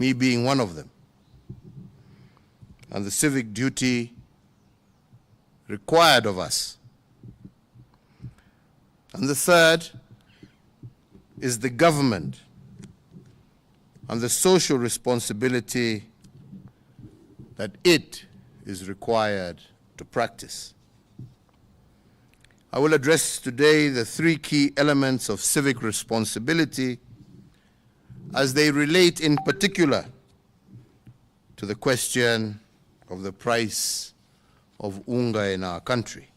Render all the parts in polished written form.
me being one of them, and the civic duty required of us. And the third is the government and the social responsibility that it is required to practice. I will address today the three key elements of civic responsibility as they relate in particular to the question of the price of unga in our country.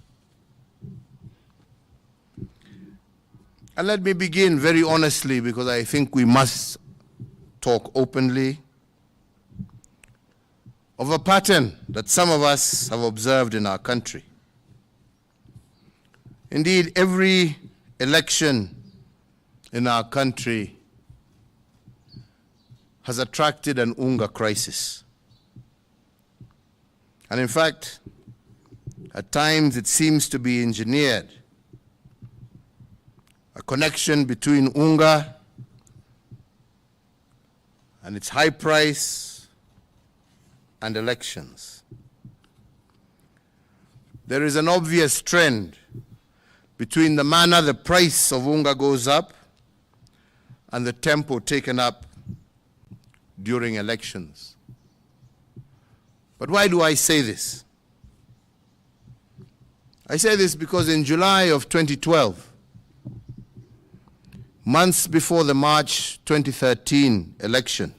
And let me begin very honestly, because I think we must talk openly of a pattern that some of us have observed in our country. Indeed, every election in our country has attracted an unga crisis. And in fact, at times it seems to be engineered. A connection between unga and its high price and elections. There is an obvious trend between the manner the price of unga goes up and the tempo taken up during elections. But why do I say this? I say this because in July of 2012, months before the March 2013 election,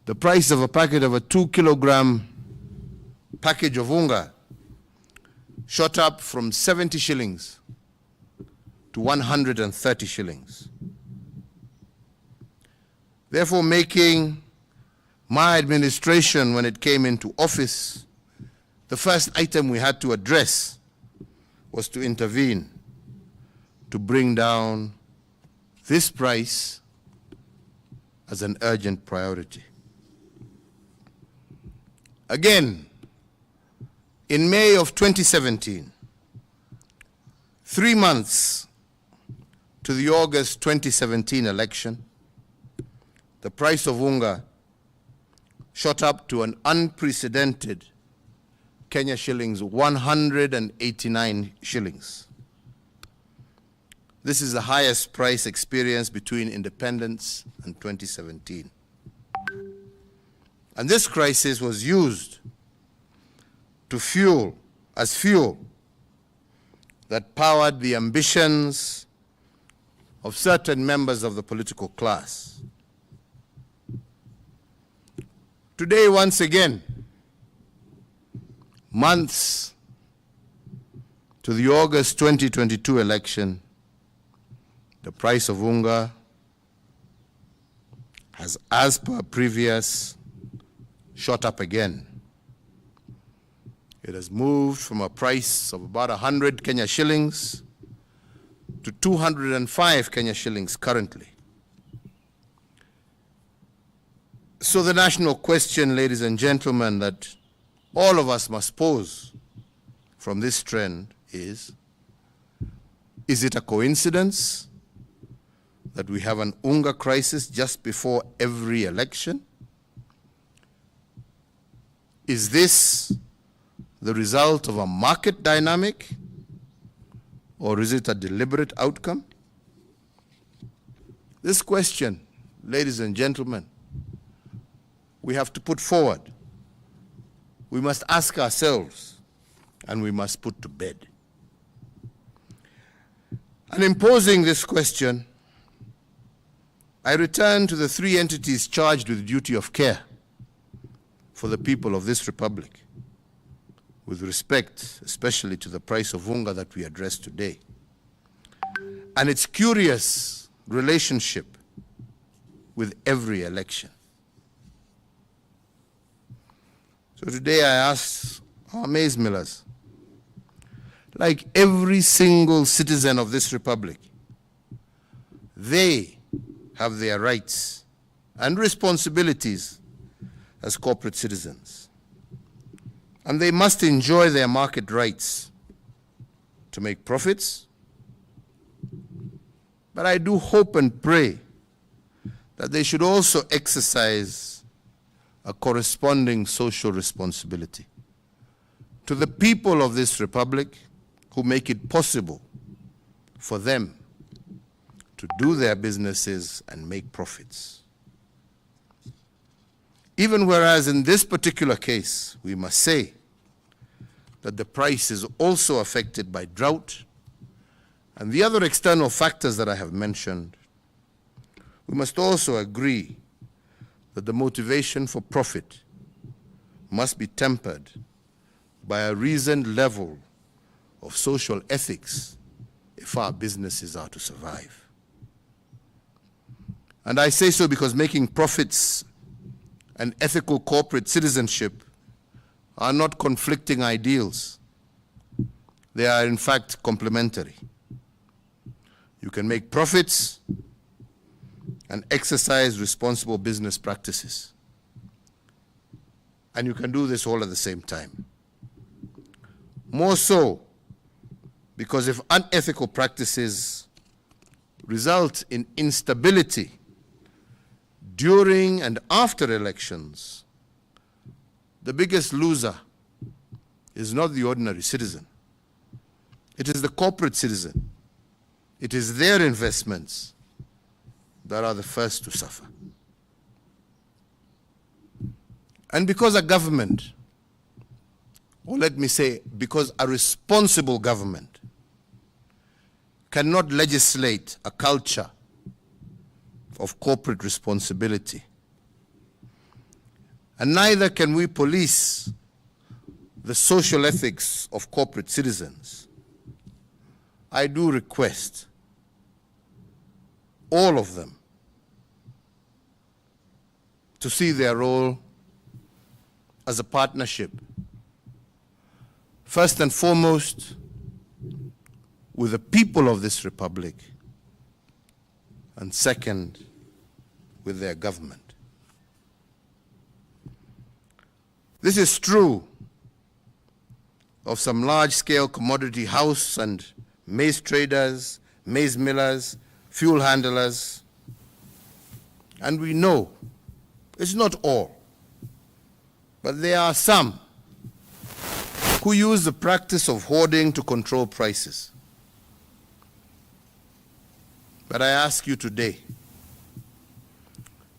the price of a packet of a 2-kilogram package of unga shot up from 70 shillings to 130 shillings. Therefore, making my administration, when it came into office, the first item we had to address was to intervene to bring down this price as an urgent priority. Again, in May of 2017, 3 months to the August 2017 election, the price of unga shot up to an unprecedented Kenya shillings 189 shillings. This is the highest price experienced between independence and 2017. And this crisis was used to fuel that powered the ambitions of certain members of the political class. Today, once again, months to the August 2022 election, the price of unga has, as per previous, shot up again. It has moved from a price of about 100 Kenya shillings to 205 Kenya shillings currently. So the national question, ladies and gentlemen, that all of us must pose from this trend is it a coincidence that we have an unga crisis just before every election? Is this the result of a market dynamic, or is it a deliberate outcome? This question, ladies and gentlemen, we have to put forward. We must ask ourselves, and we must put to bed. And in posing this question, I return to the three entities charged with duty of care for the people of this republic, with respect especially to the price of unga that we address today, and its curious relationship with every election. So today I ask our maize millers, like every single citizen of this republic, they have their rights and responsibilities as corporate citizens. And they must enjoy their market rights to make profits. But I do hope and pray that they should also exercise a corresponding social responsibility to the people of this republic who make it possible for them to do their businesses and make profits. Even whereas in this particular case, we must say that the price is also affected by drought and the other external factors that I have mentioned, we must also agree that the motivation for profit must be tempered by a reasoned level of social ethics if our businesses are to survive. And I say so because making profits and ethical corporate citizenship are not conflicting ideals. They are in fact complementary. You can make profits and exercise responsible business practices. And you can do this all at the same time. More so, because if unethical practices result in instability during and after elections, the biggest loser is not the ordinary citizen. It is the corporate citizen. It is their investments that are the first to suffer. And because a government, or let me say, because a responsible government cannot legislate a culture of corporate responsibility, and neither can we police the social ethics of corporate citizens, I do request all of them to see their role as a partnership, first and foremost with the people of this republic, and second with their government. This is true of some large-scale commodity house and maize traders, maize millers, fuel handlers, and we know it's not all, but there are some who use the practice of hoarding to control prices. But I ask you today,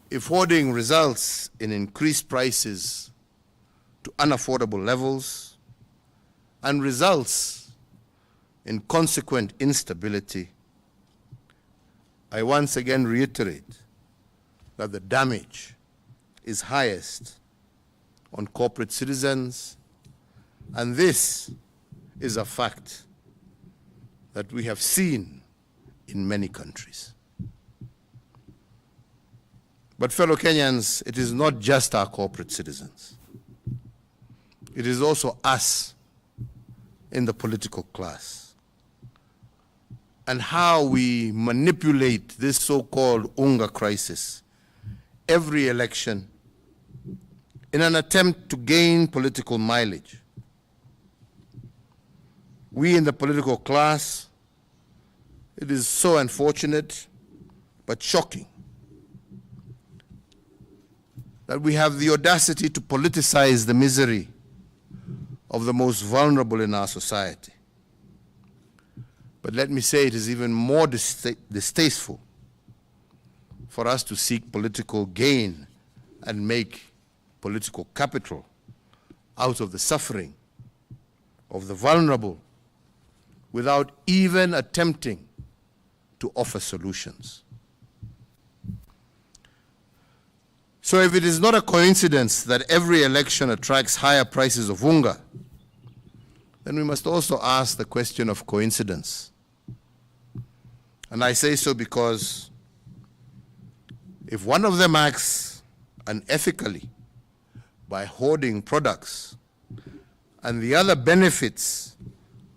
if hoarding results in increased prices to unaffordable levels and results in consequent instability, I once again reiterate that the damage is highest on corporate citizens, and this is a fact that we have seen in many countries. But fellow Kenyans, it is not just our corporate citizens. It is also us in the political class, and how we manipulate this so-called UNGA crisis every election in an attempt to gain political mileage. We in the political class, it is so unfortunate but shocking that we have the audacity to politicize the misery of the most vulnerable in our society. But let me say it is even more distasteful for us to seek political gain and make political capital out of the suffering of the vulnerable without even attempting to offer solutions. So if it is not a coincidence that every election attracts higher prices of unga, then we must also ask the question of coincidence. And I say so because if one of them acts unethically by hoarding products and the other benefits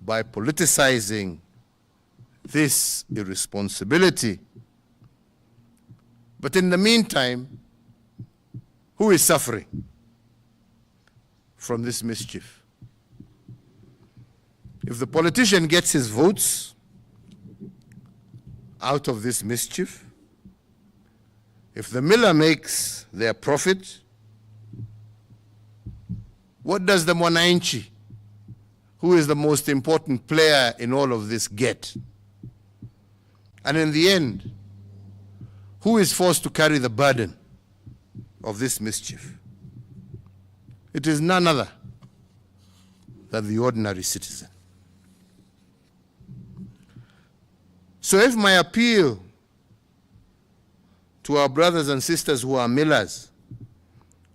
by politicizing this irresponsibility, but in the meantime, who is suffering from this mischief? If the politician gets his votes out of this mischief, If the miller makes their profit, what does the mwananchi, who is the most important player in all of this, get? And in the end, who is forced to carry the burden of this mischief? It is none other than the ordinary citizen. So if my appeal to our brothers and sisters who are millers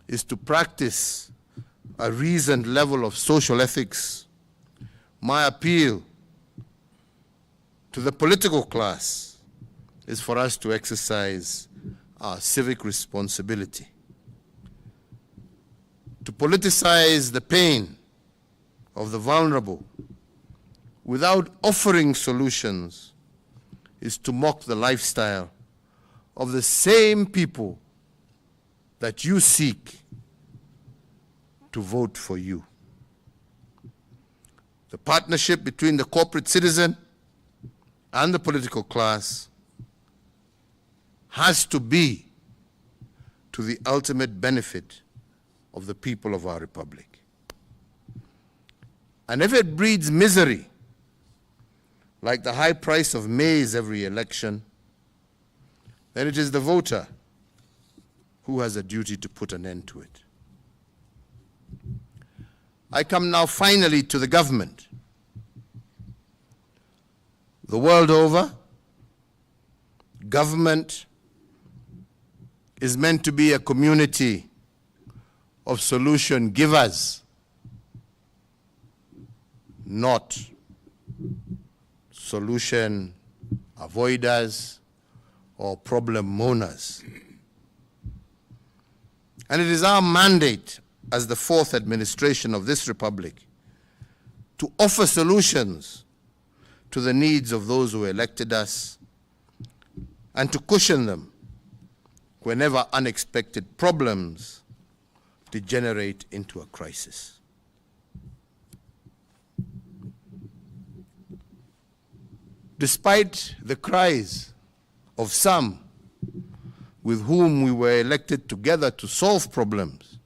is to practice a reasoned level of social ethics, my appeal to the political class is for us to exercise our civic responsibility. To politicize the pain of the vulnerable without offering solutions is to mock the lifestyle of the same people that you seek to vote for you. The partnership between the corporate citizen and the political class has to be to the ultimate benefit of the people of our republic. And if it breeds misery, like the high price of maize every election, then it is the voter who has a duty to put an end to it. I come now finally to the government. The world over, government is meant to be a community of solution givers, not solution avoiders or problem moaners. And it is our mandate as the fourth administration of this republic to offer solutions to the needs of those who elected us and to cushion them whenever unexpected problems degenerate into a crisis. Despite the cries of some with whom we were elected together to solve problems,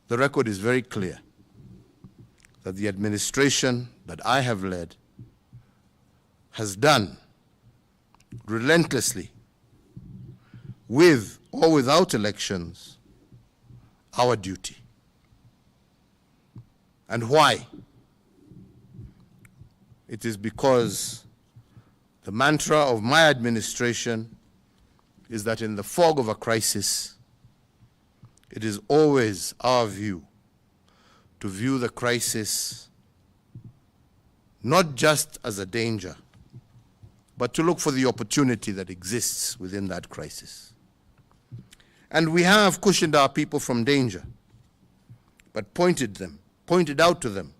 the record is very clear that the administration that I have led has done relentlessly, with or without elections, our duty. And why? It is because the mantra of my administration is that in the fog of a crisis, it is always our view to view the crisis not just as a danger, but to look for the opportunity that exists within that crisis. And we have cushioned our people from danger, but pointed out to them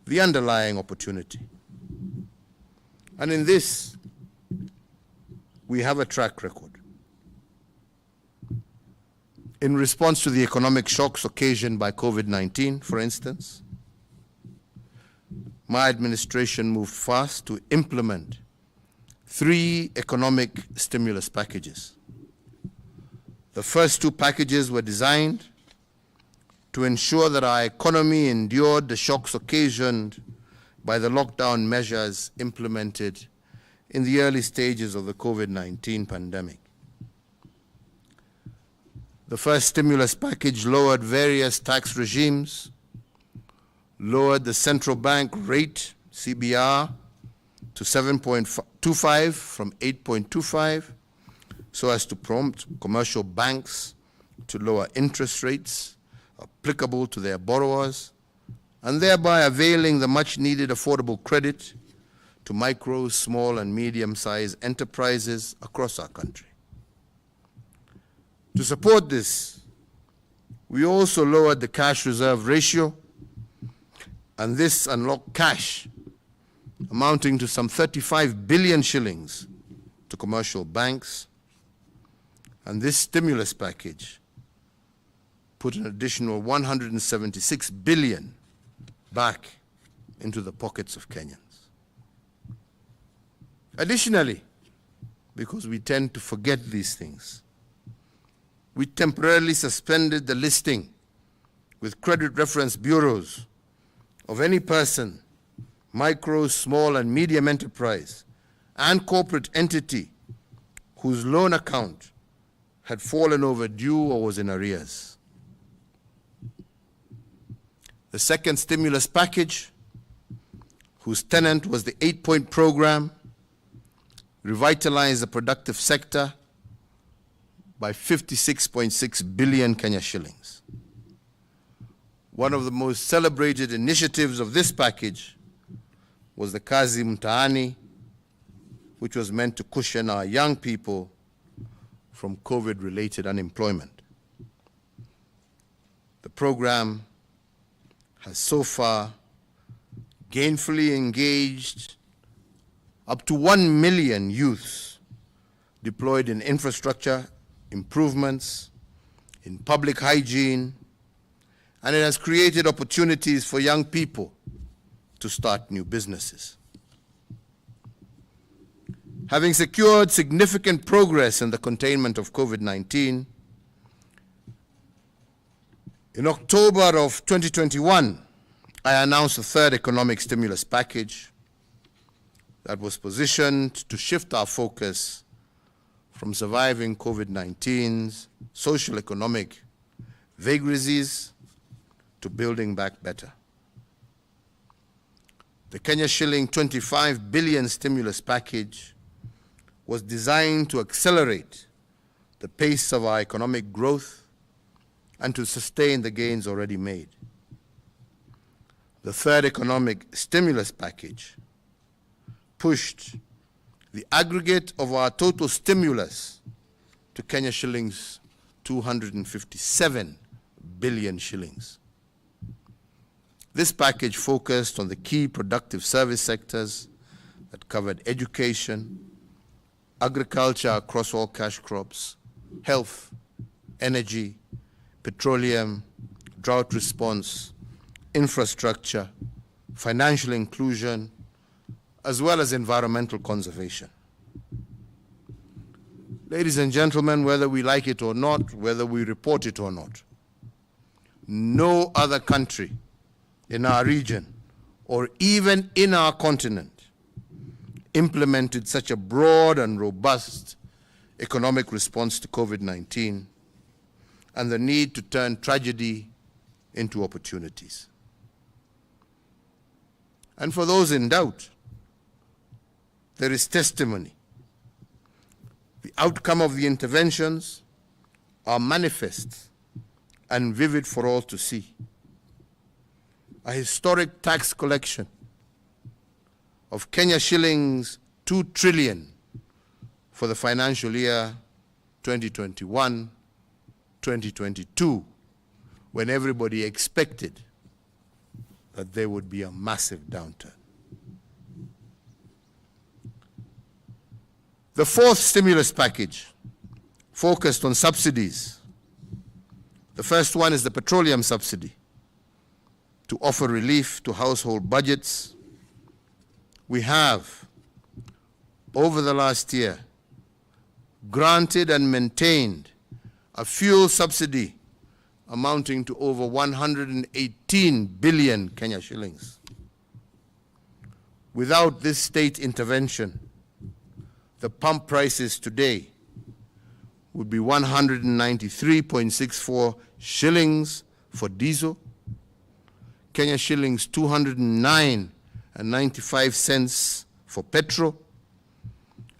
the underlying opportunity. And in this, we have a track record. In response to the economic shocks occasioned by COVID-19, for instance, my administration moved fast to implement 3 economic stimulus packages. The first 2 packages were designed to ensure that our economy endured the shocks occasioned by the lockdown measures implemented in the early stages of the COVID-19 pandemic. The first stimulus package lowered various tax regimes, lowered the central bank rate, CBR, to 7.25 from 8.25, so as to prompt commercial banks to lower interest rates applicable to their borrowers, and thereby availing the much-needed affordable credit to micro, small, and medium-sized enterprises across our country. To support this, we also lowered the cash reserve ratio, and this unlocked cash amounting to some 35 billion shillings to commercial banks. And this stimulus package put an additional 176 billion back into the pockets of Kenyans. Additionally, because we tend to forget these things, we temporarily suspended the listing with credit reference bureaus of any person, micro, small, and medium enterprise, and corporate entity whose loan account had fallen overdue or was in arrears. The second stimulus package, whose tenet was the 8-point program, revitalized the productive sector by 56.6 billion Kenya shillings. One of the most celebrated initiatives of this package was the Kazi Mtaani, which was meant to cushion our young people from COVID-related unemployment. The program has so far gainfully engaged up to 1 million youths deployed in infrastructure improvements, in public hygiene, and it has created opportunities for young people to start new businesses. Having secured significant progress in the containment of COVID-19, in October of 2021, I announced a third economic stimulus package that was positioned to shift our focus from surviving COVID-19's social economic vagaries to building back better. The Kenya shilling 25 billion stimulus package was designed to accelerate the pace of our economic growth and to sustain the gains already made. The third economic stimulus package pushed the aggregate of our total stimulus to Kenya shillings 257 billion shillings. This package focused on the key productive service sectors that covered education, agriculture across all cash crops, health, energy, petroleum, drought response, infrastructure, financial inclusion, as well as environmental conservation. Ladies and gentlemen, whether we like it or not, whether we report it or not, no other country in our region or even in our continent implemented such a broad and robust economic response to COVID-19 and the need to turn tragedy into opportunities. And for those in doubt, there is testimony. The outcome of the interventions are manifest and vivid for all to see. A historic tax collection of Kenya shillings 2 trillion for the financial year 2021-2022, when everybody expected that there would be a massive downturn. The fourth stimulus package focused on subsidies. The first one is the petroleum subsidy, to offer relief to household budgets. We have, over the last year, granted and maintained a fuel subsidy amounting to over 118 billion Kenya shillings. Without this state intervention, the pump prices today would be 193.64 shillings for diesel, Kenya shillings 209.95 cents for petrol,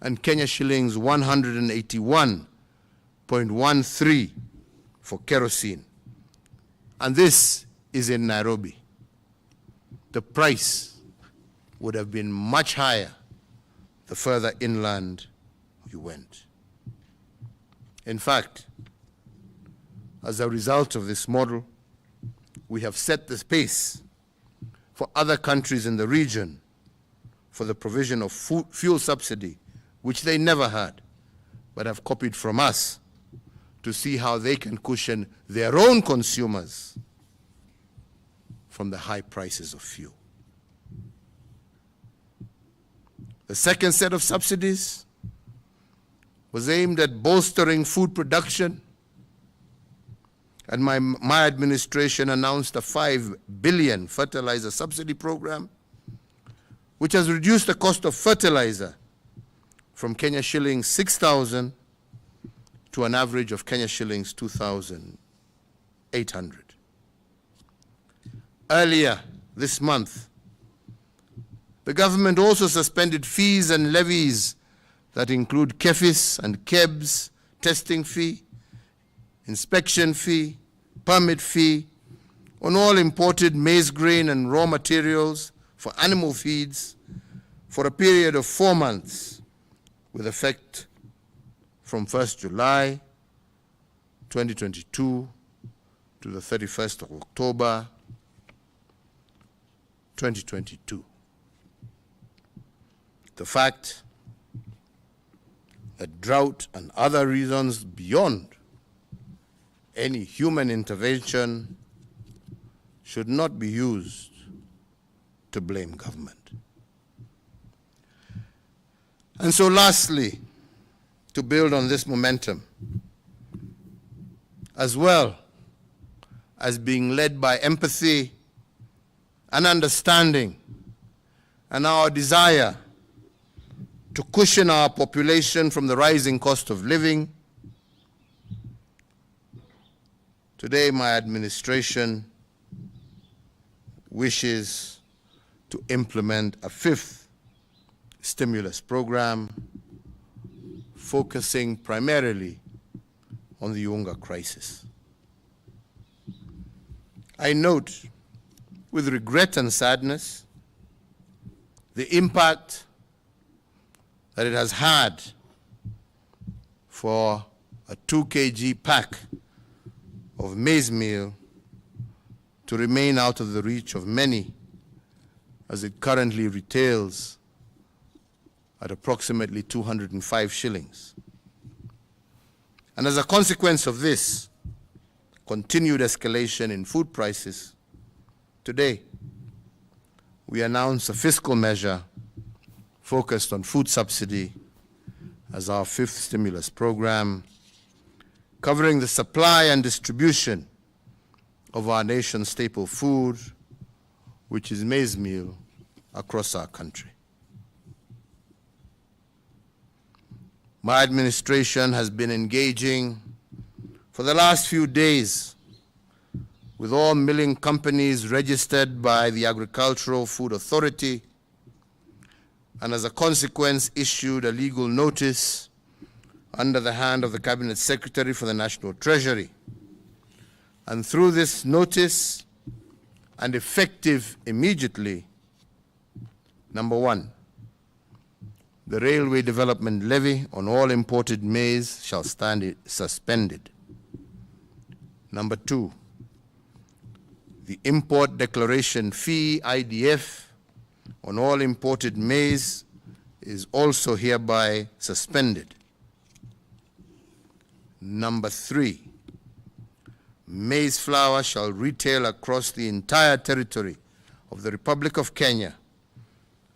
and Kenya shillings 181.13 for kerosene. And this is in Nairobi. The price would have been much higher the further inland you went. In fact, as a result of this model, we have set the pace for other countries in the region for the provision of fuel subsidy, which they never had, but have copied from us to see how they can cushion their own consumers from the high prices of fuel. The second set of subsidies was aimed at bolstering food production, and my administration announced a 5 billion fertilizer subsidy program, which has reduced the cost of fertilizer from Kenya shillings 6,000 to an average of Kenya shillings 2,800. Earlier this month, the government also suspended fees and levies that include KEFIS and KEBS, testing fee, inspection fee, permit fee, on all imported maize grain and raw materials for animal feeds for a period of 4 months, with effect from 1st July 2022 to the 31st of October 2022. The fact that drought and other reasons beyond any human intervention should not be used to blame government. And so lastly, to build on this momentum, as well as being led by empathy and understanding and our desire to cushion our population from the rising cost of living, today my administration wishes to implement a 5th stimulus program focusing primarily on the hunger crisis. I note with regret and sadness the impact that it has had for a 2 kg pack of maize meal to remain out of the reach of many, as it currently retails at approximately 205 shillings. And as a consequence of this continued escalation in food prices, today we announce a fiscal measure focused on food subsidy as our 5th stimulus program, covering the supply and distribution of our nation's staple food, which is maize meal, across our country. My administration has been engaging for the last few days with all milling companies registered by the Agricultural Food Authority, and as a consequence issued a legal notice under the hand of the Cabinet Secretary for the National Treasury. And through this notice, and effective immediately, number 1, the Railway Development Levy on all imported maize shall stand suspended. Number 2, the Import Declaration Fee, IDF, on all imported maize is also hereby suspended. Number 3, maize flour shall retail across the entire territory of the Republic of Kenya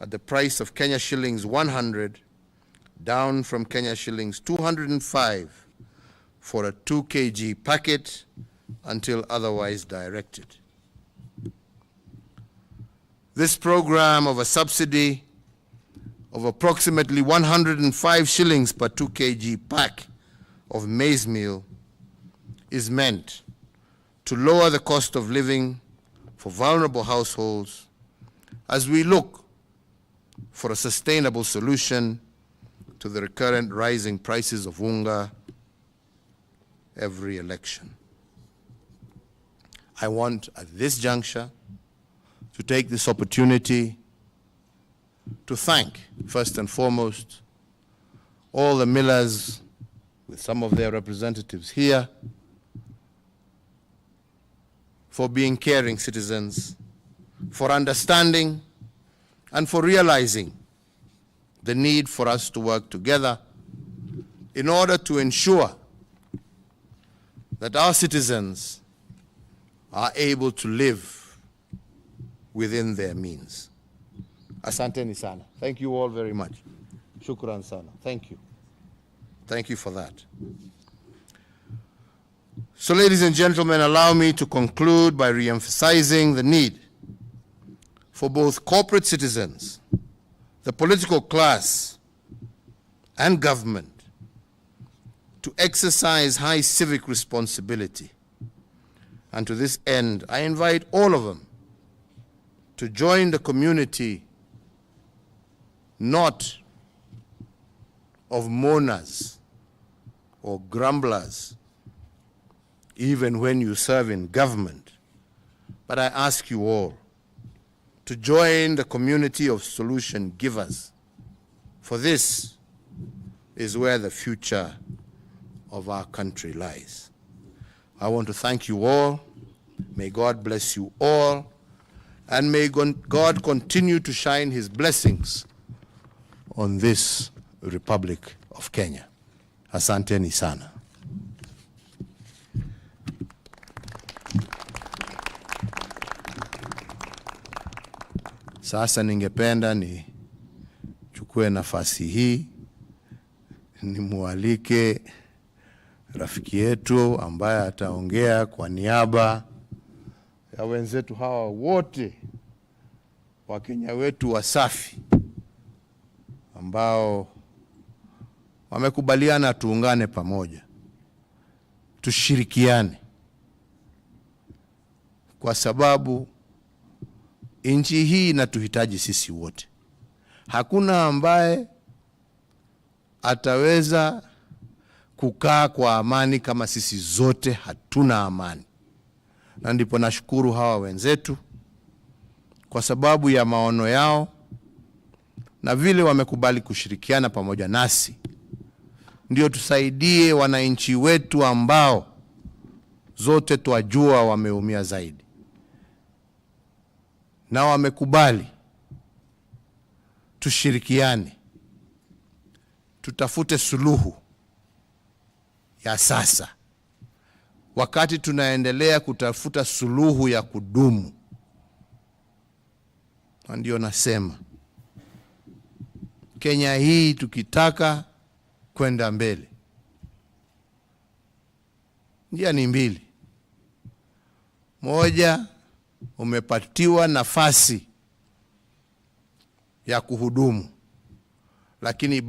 at the price of Kenya shillings 100, down from Kenya shillings 205 for a 2 kg packet until otherwise directed. This program of a subsidy of approximately 105 shillings per 2 kg pack of maize meal is meant to lower the cost of living for vulnerable households as we look for a sustainable solution to the recurrent rising prices of unga every election. I want at this juncture to take this opportunity to thank, first and foremost, all the millers, with some of their representatives here, for being caring citizens, for understanding, and for realizing the need for us to work together in order to ensure that our citizens are able to live within their means. Asanteni sana. Thank you all very much. Shukran sana. Thank you. Thank you for that. So, ladies and gentlemen, allow me to conclude by re-emphasizing the need for both corporate citizens, the political class, and government to exercise high civic responsibility. And to this end, I invite all of them to join the community not of mourners or grumblers, even when you serve in government, but I ask you all to join the community of solution givers, for this is where the future of our country lies. I want to thank you all. May God bless you all, and may God continue to shine his blessings on this Republic of Kenya. Asanteni sana. Sasa ningependa nichukue nafasi hii nimualike rafiki yetu ambaye ataongea kwa niaba ya wenzetu hawa wote wa Kenya wetu wasafi ambao wamekubaliana tuungane pamoja, tushirikiane, kwa sababu nchi hii inatuhitaji sisi wote. Hakuna ambaye ataweza kukaa kwa amani kama sisi zote hatuna amani. Na ndipo nashukuru hawa wenzetu kwa sababu ya maono yao na vile wamekubali kushirikiana pamoja nasi, ndio tusaidie wananchi wetu ambao zote twajua wameumia zaidi, na wamekubali tushirikiane, tutafute suluhu ya sasa, wakati tunaendelea kutafuta suluhu ya kudumu. Na ndio nasema Kenya hii tukitaka kwenda mbele, njia ni mbili. Moja, umepatiwa nafasi ya kuhudumu, lakini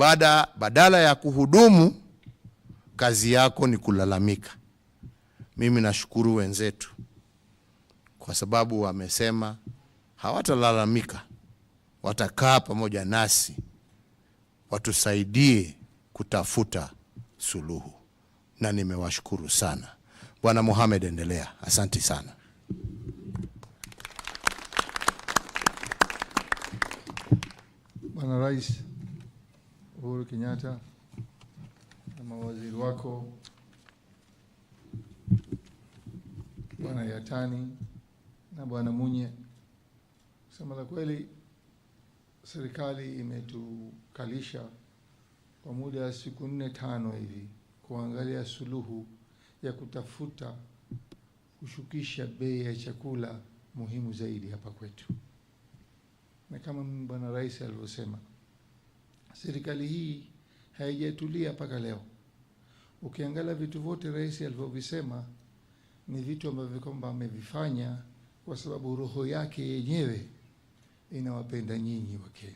badala ya kuhudumu kazi yako ni kulalamika. Mimi nashukuru wenzetu kwa sababu wamesema hawatalalamika, watakaa pamoja nasi, watusaidie kutafuta suluhu, na nimewashukuru sana. Bwana Mohamed, endelea. Asante sana. Bwana Rais Uhuru Kenyatta na mawaziri wako, Bwana Yatani na Bwana Munye, kusema la kweli, serikali imetukalisha kwa muda wa siku 4-5 hivi kuangalia suluhu ya kutafuta kushukisha bei ya chakula muhimu zaidi hapa kwetu. Na kama Bwana Rais alivyosema, serikali hii haijatulia mpaka leo. Ukiangalia vitu vyote Rais alivyovisema ni vitu ambavyo kwamba amevifanya kwa sababu roho yake yenyewe inawapenda nyinyi wa Kenya,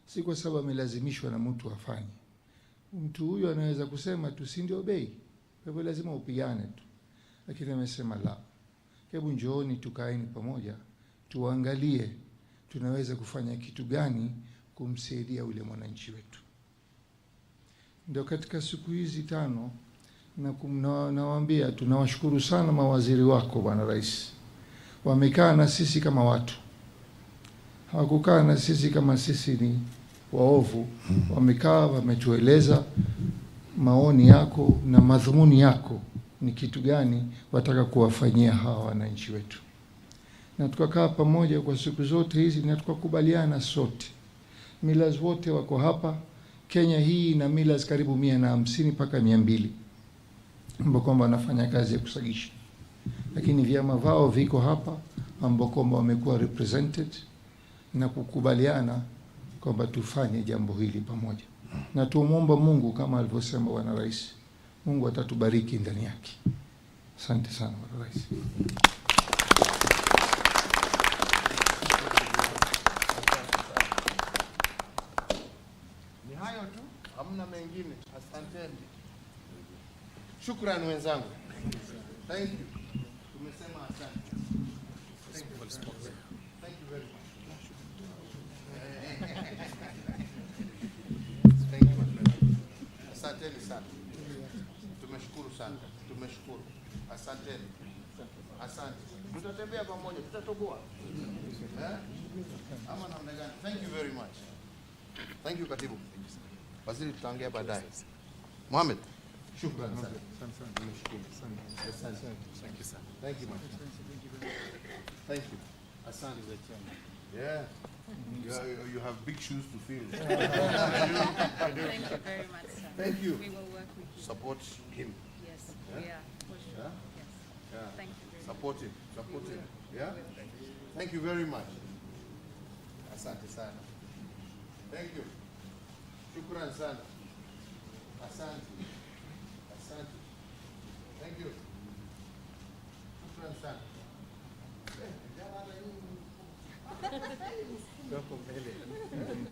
si kwa sababu amelazimishwa na mtu afanye. Mtu huyo anaweza kusema tu si ndio bei, kwa hivyo lazima upigane tu, lakini amesema la, hebu njooni tukaeni pamoja tuangalie tunaweza kufanya kitu gani kumsaidia ule mwananchi wetu. Ndio katika siku hizi 5 nawaambia tunawashukuru sana mawaziri wako Bwana Rais. Wamekaa na sisi kama watu, hawakukaa na sisi kama sisi ni waovu. Wamekaa, wametueleza maoni yako na madhumuni yako ni kitu gani wataka kuwafanyia hawa wananchi wetu, na tukakaa pamoja kwa siku zote hizi na tukakubaliana sote. Millers wote wako hapa. Kenya hii ina millers karibu 150 mpaka 200 ambao kwamba wanafanya kazi ya kusagisha, lakini vyama vao viko hapa ambao kwamba wamekuwa represented, na kukubaliana kwamba tufanye jambo hili pamoja, na tumwomba Mungu kama alivyosema Bwana Rais, Mungu atatubariki ndani yake. Asante sana Bwana Rais. Ni hayo tu, hamna mengine. Asanteni. Shukrani wenzangu. Thank you. Tumesema asante. Thank you very much. Thank you my friend. Asanteni sana. Tumeshukuru sana. Tumeshukuru. Asanteni. Asante. Tutatembea pamoja, tutatoboa. Ama namna gani? Thank you very much. Thank you Katibu. Waziri tutaongea baadaye. Mohamed, shukrani sana. Tumeshukuru. Asante. Thank you sir. Thank you much. Thank you. Asante. Yeah. You have big shoes to fill. Thank you very much, sir. Thank you. We will work with you. Support him. Yes, Yeah? yeah, for sure. Yeah? Yes. Yeah. Thank you very much. Support him. Support him. Yeah? Thank you very much. Asante sana. Thank you. Shukran sana. Asante. Asante. Thank you. Shukran sana. Wako mbele.